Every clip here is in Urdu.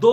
2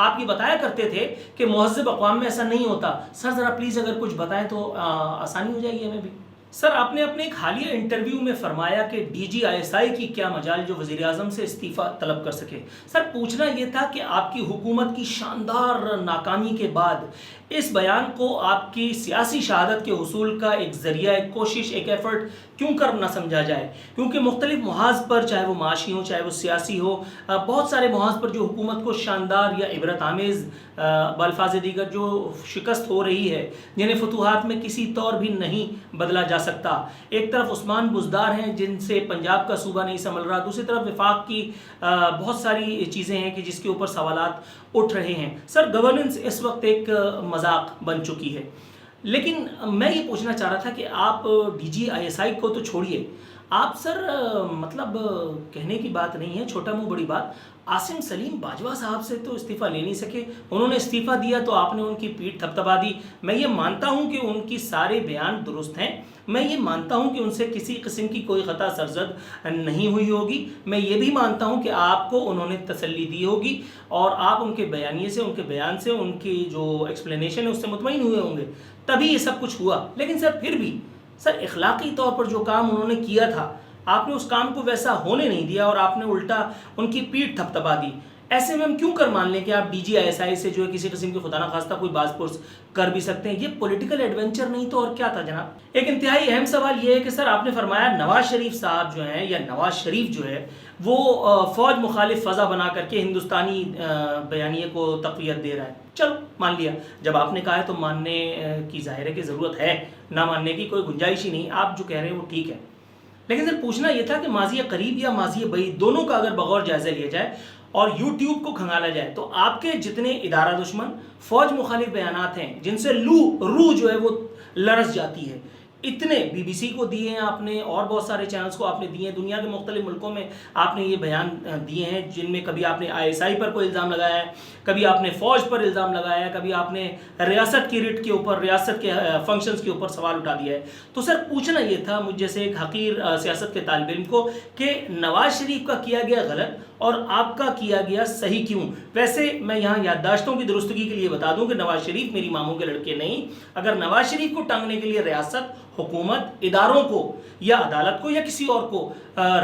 آپ یہ بتایا کرتے تھے کہ مہذب اقوام میں ایسا نہیں ہوتا. سر ذرا پلیز اگر کچھ بتائیں تو آسانی ہو جائے گی ہمیں بھی. سر آپ نے اپنے ایک حالیہ انٹرویو میں فرمایا کہ D G I S I کی کیا مجال جو وزیر اعظم سے استعفیٰ طلب کر سکے. سر پوچھنا یہ تھا کہ آپ کی حکومت کی شاندار ناکامی کے بعد اس بیان کو آپ کی سیاسی شہادت کے حصول کا ایک ذریعہ، ایک کوشش، ایک ایفرٹ کیوں کر نہ سمجھا جائے؟ کیونکہ مختلف محاذ پر، چاہے وہ معاشی ہو چاہے وہ سیاسی ہو، بہت سارے محاذ پر جو حکومت کو شاندار یا عبرت آمیز بالفاظ دیگر جو شکست ہو رہی ہے، جنہیں فتوحات میں کسی طور بھی نہیں بدلا جا سکتا. ایک طرف عثمان بزدار ہیں جن سے پنجاب کا صوبہ نہیں سنبھل رہا، دوسری طرف وفاق کی بہت ساری چیزیں ہیں کہ جس کے اوپر سوالات اٹھ رہے ہیں. سر گورننس اس وقت ایک مذاق بن چکی ہے. لیکن میں یہ پوچھنا چاہ رہا تھا کہ آپ D G I S I کو تو چھوڑیے، آپ سر مطلب کہنے کی بات نہیں ہے، چھوٹا منہ بڑی بات، عاصم سلیم باجوہ صاحب سے تو استعفیٰ لے نہیں سکے. انہوں نے استعفیٰ دیا تو آپ نے ان کی پیٹھ تھپتھپا دی. میں یہ مانتا ہوں کہ ان کی سارے بیان درست ہیں، میں یہ مانتا ہوں کہ ان سے کسی قسم کی کوئی خطا سرزد نہیں ہوئی ہوگی. میں یہ بھی مانتا ہوں کہ آپ کو انہوں نے تسلی دی ہوگی اور آپ ان کے بیانیے سے، ان کے بیان سے، ان کی جو ایکسپلینیشن ہے اس سے مطمئن ہوئے ہوں گے، تبھی یہ سب کچھ ہوا. لیکن سر پھر بھی سر اخلاقی طور پر جو کام انہوں نے کیا تھا، آپ نے اس کام کو ویسا ہونے نہیں دیا اور آپ نے الٹا ان کی پیٹھ تھپتھپا دی. ایسے میں ہم کیوں کر مان لیں کہ آپ D G I S I سے جو ہے کسی قسم کی خدا نخواستہ کوئی باز پرس کر بھی سکتے ہیں؟ یہ پولیٹیکل ایڈونچر نہیں تو اور کیا تھا جناب. ایک انتہائی اہم سوال یہ ہے کہ سر آپ نے فرمایا نواز شریف صاحب جو ہیں، یا نواز شریف جو ہے وہ فوج مخالف فضا بنا کر کے ہندوستانی بیانیے کو تقویت دے رہا ہے. چلو مان لیا، جب آپ نے کہا ہے تو ماننے کی ظاہر ہے کہ ضرورت ہے، نہ ماننے کی کوئی گنجائش ہی نہیں. آپ جو کہہ رہے ہیں وہ ٹھیک ہے. لیکن سر پوچھنا یہ تھا کہ ماضی قریب یا ماضی بعید دونوں کا اگر بغور جائزہ لیا جائے اور یوٹیوب کو کھنگالا جائے تو آپ کے جتنے ادارہ دشمن فوج مخالف بیانات ہیں جن سے روح جو ہے وہ لرز جاتی ہے، اتنے بی بی سی کو دیے ہیں آپ نے، اور بہت سارے چینلز کو آپ نے دیے ہیں، دنیا کے مختلف ملکوں میں آپ نے یہ بیان دیے ہیں جن میں کبھی آپ نے آئی ایس آئی پر کوئی الزام لگایا ہے، کبھی آپ نے فوج پر الزام لگایا ہے، کبھی آپ نے ریاست کی رٹ کے اوپر، ریاست کے فنکشنز کے اوپر سوال اٹھا دیا ہے. تو سر پوچھنا یہ تھا مجھ جیسے ایک حقیر سیاست کے طالب علم کو کہ نواز شریف کا کیا گیا غلط اور آپ کا کیا گیا صحیح کیوں؟ ویسے میں یہاں یادداشتوں کی درستگی کے لیے بتا دوں کہ نواز شریف میری ماموں کے لڑکے نہیں. اگر نواز شریف کو ٹانگنے کے لیے ریاست، حکومت، اداروں کو یا عدالت کو یا کسی اور کو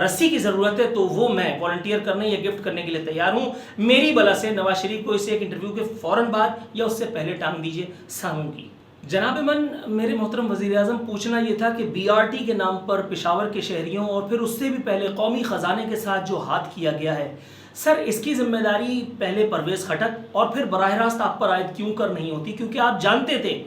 رسی کی ضرورت ہے تو وہ میں والنٹیئر کرنے یا گفٹ کرنے کے لیے تیار ہوں. میری بلا سے نواز شریف کو اسے ایک انٹرویو کے فوراً بعد یا اس سے پہلے ٹانگ دیجئے ساموں کی. جناب من، میرے محترم وزیر اعظم، پوچھنا یہ تھا کہ بی آر ٹی کے نام پر پشاور کے شہریوں اور پھر اس سے بھی پہلے قومی خزانے کے ساتھ جو ہاتھ کیا گیا ہے، سر اس کی ذمہ داری پہلے پرویز خٹک اور پھر براہ راست آپ پر عائد کیوں کر نہیں ہوتی؟ کیونکہ آپ جانتے تھے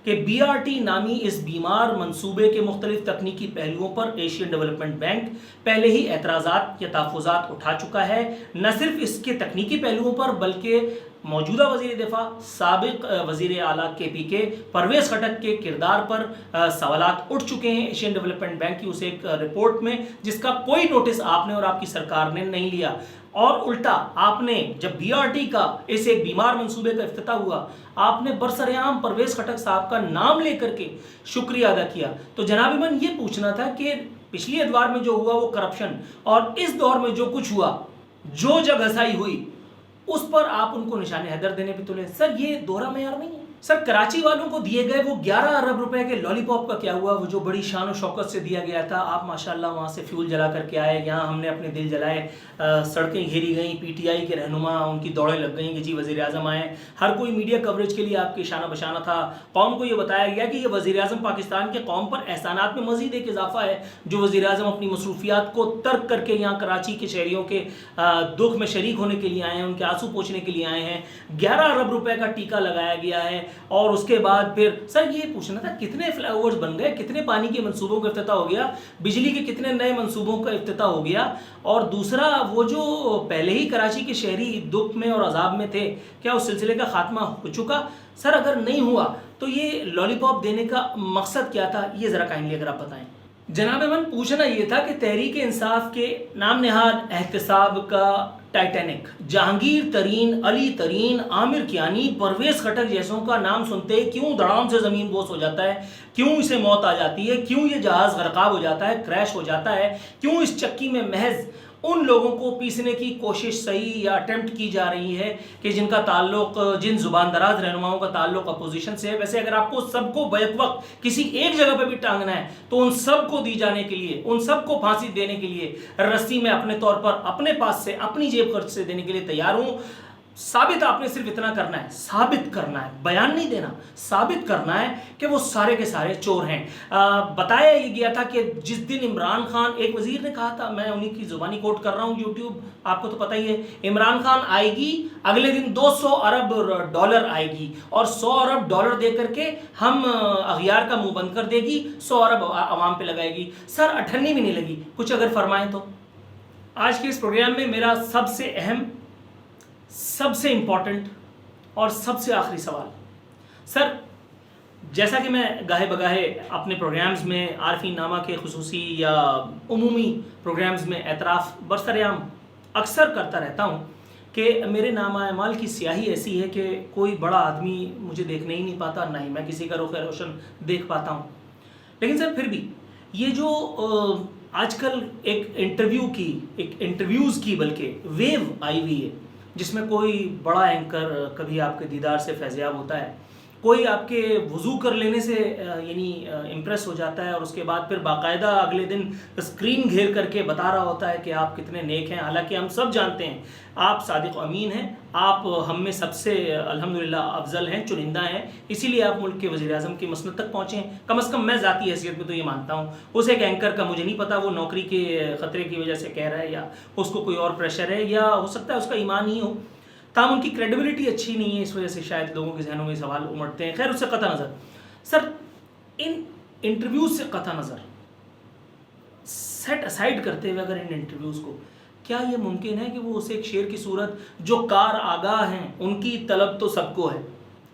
کہ بی آر ٹی نامی اس بیمار منصوبے کے مختلف تکنیکی پہلوؤں پر ایشین ڈیولپمنٹ بینک پہلے ہی اعتراضات یا تحفظات اٹھا چکا ہے. نہ صرف اس کے تکنیکی پہلوؤں پر بلکہ موجودہ وزیر دفاع، سابق وزیر اعلیٰ کے پی کے پرویز خٹک کے کردار پر سوالات اٹھ چکے ہیں ایشین ڈیولپمنٹ بینک کی اس ایک رپورٹ میں، جس کا کوئی نوٹس آپ نے اور آپ کی سرکار نے نہیں لیا. اور الٹا آپ نے جب بی آر ٹی کا اس ایک بیمار منصوبے کا افتتاح ہوا، آپ نے برسرعام پرویز خٹک صاحب کا نام لے کر کے شکریہ ادا کیا. تو جناب من، یہ پوچھنا تھا کہ پچھلی ادوار میں جو ہوا وہ کرپشن، اور اس دور میں جو کچھ ہوا، جو جگ ہسائی ہوئی، اس پر آپ ان کو نشان حیدر دینے پہ تلے. سر یہ دوہرا معیار نہیں ہے. سر کراچی والوں کو دیے گئے وہ 11 ارب روپے کے لالی پاپ کا کیا ہوا؟ وہ جو بڑی شان و شوکت سے دیا گیا تھا، آپ ماشاءاللہ وہاں سے فیول جلا کر کے آئے، یہاں ہم نے اپنے دل جلائے، سڑکیں گھیری گئیں، پی ٹی آئی کے رہنما ان کی دوڑیں لگ گئیں کہ جی وزیر اعظم آئے، ہر کوئی میڈیا کوریج کے لیے آپ کے شانہ بشانہ تھا. قوم کو یہ بتایا گیا کہ یہ وزیر اعظم پاکستان کے قوم پر احسانات میں مزید ایک اضافہ ہے جو وزیر اعظم اپنی مصروفیات کو ترک کر کے یہاں کراچی کے شہریوں کے دکھ میں شریک ہونے کے لیے آئے ہیں، ان کے آنسو پوچھنے کے لیے آئے ہیں. 11 ارب روپے کا ٹیکہ لگایا گیا ہے. اور اس کے بعد پھر سر یہ پوچھنا تھا کتنے فلائی اوورز بن گئے، کتنے پانی کے منصوبوں کا افتتاح ہو گیا، بجلی کے کتنے نئے منصوبوں کا افتتاح ہو گیا. اور دوسرا، وہ جو پہلے ہی کراچی کے شہری دکھ میں اور عذاب میں تھے، کیا اس سلسلے کا خاتمہ ہو چکا؟ سر اگر نہیں ہوا تو یہ لالی پاپ دینے کا مقصد کیا تھا؟ یہ ذرا کائنڈلی اگر آپ بتائیں. جناب من، پوچھنا یہ تھا کہ تحریک انصاف کے نام نہاد احتساب کا ٹائٹینک، جہانگیر ترین، علی ترین، عامر کیانی، پرویز خٹک جیسوں کا نام سنتے کیوں دڑام سے زمین بوس ہو جاتا ہے؟ کیوں اسے موت آ جاتی ہے؟ کیوں یہ جہاز غرقاب ہو جاتا ہے، کریش ہو جاتا ہے؟ کیوں اس چکی میں محض ان لوگوں کو پیسنے کی کوشش صحیح یا اٹیمپٹ کی جا رہی ہے کہ جن کا تعلق، جن زبان دراز رہنماؤں کا تعلق اپوزیشن سے ہے. ویسے اگر آپ کو سب کو بیک وقت کسی ایک جگہ پہ بھی ٹانگنا ہے تو ان سب کو دی جانے کے لیے، ان سب کو پھانسی دینے کے لیے رسی میں اپنے طور پر اپنے پاس سے اپنی جیب خرچ سے دینے کے لیے تیار ہوں. ثابت آپ نے صرف اتنا کرنا ہے، ثابت کرنا ہے، بیان نہیں دینا، ثابت کرنا ہے کہ وہ سارے کے سارے چور ہیں. بتایا یہ گیا تھا کہ جس دن عمران خان، ایک وزیر نے کہا تھا، میں انہی کی زبانی کوٹ کر رہا ہوں، یوٹیوب آپ کو تو پتہ ہی ہے، عمران خان آئے گی اگلے دن 200 ارب ڈالر آئے گی اور 100 ارب ڈالر دے کر کے ہم اغیار کا منہ بند کر دے گی، 100 ارب عوام پہ لگائے گی. سر اٹھنی بھی نہیں لگی، کچھ اگر فرمائیں تو. آج کے اس پروگرام میں میرا سب سے اہم، سب سے امپورٹنٹ اور سب سے آخری سوال، سر جیسا کہ میں گاہے بگاہے اپنے پروگرامز میں عارفین نامہ کے خصوصی یا عمومی پروگرامز میں اعتراف برسر عام اکثر کرتا رہتا ہوں کہ میرے نامہ اعمال کی سیاہی ایسی ہے کہ کوئی بڑا آدمی مجھے دیکھنے ہی نہیں پاتا، نہ ہی میں کسی کا رخ روشن دیکھ پاتا ہوں. لیکن سر پھر بھی یہ جو آج کل ایک انٹرویوز کی بلکہ ویو آئی ہوئی ہے، جس میں کوئی بڑا اینکر کبھی آپ کے دیدار سے فیضیاب ہوتا ہے، کوئی آپ کے وضو کر لینے سے یعنی امپریس ہو جاتا ہے، اور اس کے بعد پھر باقاعدہ اگلے دن اسکرین گھیر کر کے بتا رہا ہوتا ہے کہ آپ کتنے نیک ہیں. حالانکہ ہم سب جانتے ہیں آپ صادق و امین ہیں، آپ ہم میں سب سے الحمدللہ افضل ہیں، چنندہ ہیں، اسی لیے آپ ملک کے وزیر اعظم کی مسند تک پہنچے ہیں. کم از کم میں ذاتی حیثیت میں تو یہ مانتا ہوں. اس ایک اینکر کا مجھے نہیں پتا وہ نوکری کے خطرے کی وجہ سے کہہ رہا ہے یا اس کو کوئی اور پریشر ہے یا ہو سکتا ہے اس کا ایمان ہی ہو، تاہم ان کی کریڈیبلٹی اچھی نہیں ہے، اس وجہ سے شاید لوگوں کے ذہنوں میں سوال امڑتے ہیں. خیر اس سے قطع نظر، سر ان انٹرویوز سے قطع نظر سیٹ اسائڈ کرتے ہوئے اگر ان انٹرویوز کو، کیا یہ ممکن ہے کہ وہ اسے ایک شعر کی صورت، جو کار آگاہ ہیں ان کی طلب تو سب کو ہے،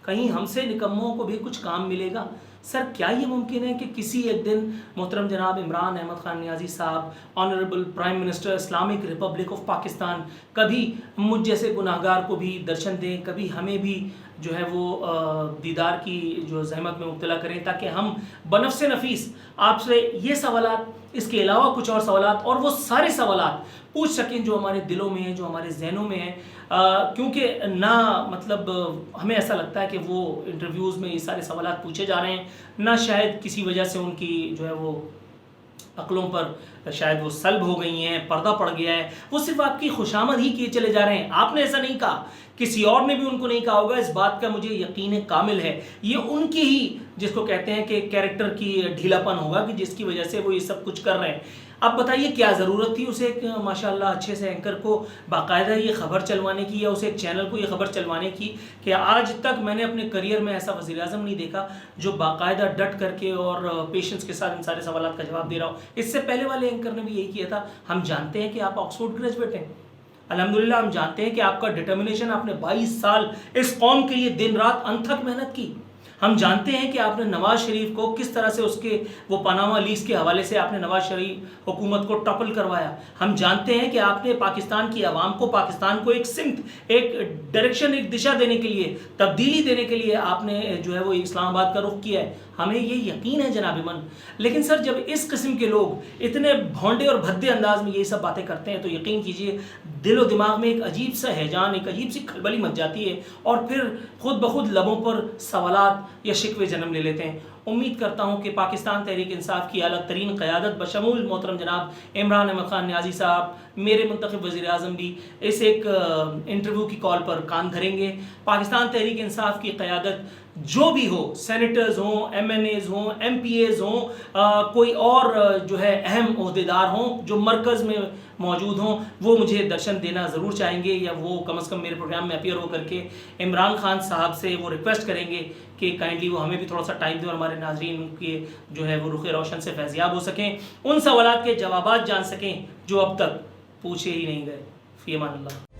کہیں ہم سے نکموں کو بھی کچھ کام ملے گا؟ سر کیا یہ ممکن ہے کہ کسی ایک دن محترم جناب عمران احمد خان نیازی صاحب، honourable prime minister Islamic republic of Pakistan, کبھی مجھ جیسے گناہگار کو بھی درشن دیں، کبھی ہمیں بھی جو ہے وہ دیدار کی جو زحمت میں مبتلا کریں، تاکہ ہم بنفس نفیس آپ سے یہ سوالات، اس کے علاوہ کچھ اور سوالات، اور وہ سارے سوالات پوچھ سکیں جو ہمارے دلوں میں ہیں، جو ہمارے ذہنوں میں ہیں. کیونکہ نہ مطلب ہمیں ایسا لگتا ہے کہ وہ انٹرویوز میں یہ سارے سوالات پوچھے جا رہے ہیں، نہ شاید کسی وجہ سے ان کی جو ہے وہ عقلوں پر شاید وہ سلب ہو گئی ہیں، پردہ پڑ گیا ہے، وہ صرف آپ کی خوشامد ہی کیے چلے جا رہے ہیں. آپ نے ایسا نہیں کہا، کسی اور نے بھی ان کو نہیں کہا ہوگا، اس بات کا مجھے یقین کامل ہے. یہ ان کی ہی جس کو کہتے ہیں کہ کیریکٹر کی ڈھیلا پن ہوگا کہ جس کی وجہ سے وہ یہ سب کچھ کر رہے ہیں. اب بتائیے کیا ضرورت تھی اسے ایک ماشاءاللہ اچھے سے اینکر کو باقاعدہ یہ خبر چلوانے کی، یا اسے ایک چینل کو یہ خبر چلوانے کی کہ آج تک میں نے اپنے کریئر میں ایسا وزیر اعظم نہیں دیکھا جو باقاعدہ ڈٹ کر کے اور پیشنس کے ساتھ ان سارے سوالات کا جواب دے رہا ہو. اس سے پہلے والے اینکر نے بھی یہی کیا تھا. ہم جانتے ہیں کہ آپ آکسفورڈ گریجویٹ ہیں، الحمدللہ ہم جانتے ہیں کہ آپ کا ڈٹرمنیشن، آپ نے 22 سال اس قوم کے لیے دن رات انتھک محنت کی. ہم جانتے ہیں کہ آپ نے نواز شریف کو کس طرح سے اس کے وہ پاناما لیز کے حوالے سے آپ نے نواز شریف حکومت کو ٹپل کروایا. ہم جانتے ہیں کہ آپ نے پاکستان کی عوام کو، پاکستان کو ایک سمت، ایک ڈائریکشن، ایک دشا دینے کے لیے، تبدیلی دینے کے لیے آپ نے جو ہے وہ اسلام آباد کا رخ کیا ہے. ہمیں یہ یقین ہے جناب من. لیکن سر جب اس قسم کے لوگ اتنے بھونڈے اور بھدے انداز میں یہ سب باتیں کرتے ہیں تو یقین کیجئے دل و دماغ میں ایک عجیب سا ہیجان، ایک عجیب سی کھلبلی مچ جاتی ہے، اور پھر خود بخود لبوں پر سوالات یا شکوے جنم لے لیتے ہیں. امید کرتا ہوں کہ پاکستان تحریک انصاف کی اعلیٰ ترین قیادت بشمول محترم جناب عمران احمد خان نیازی صاحب، میرے منتخب وزیر اعظم بھی اس ایک انٹرویو کی کال پر کان دھریں گے. پاکستان تحریک انصاف کی قیادت جو بھی ہو، سینیٹرز ہوں، ایم این ایز ہوں، ایم پی ایز ہوں، کوئی اور جو ہے اہم عہدیدار ہوں جو مرکز میں موجود ہوں، وہ مجھے درشن دینا ضرور چاہیں گے، یا وہ کم از کم میرے پروگرام میں اپیئر ہو کر کے عمران خان صاحب سے وہ ریکویسٹ کریں گے کہ کائنڈلی وہ ہمیں بھی تھوڑا سا ٹائم دیں اور ہمارے ناظرین کے جو ہے وہ رخ روشن سے فیضیاب ہو سکیں، ان سوالات کے جوابات جان سکیں جو اب تک پوچھے ہی نہیں گئے. فی امان اللہ.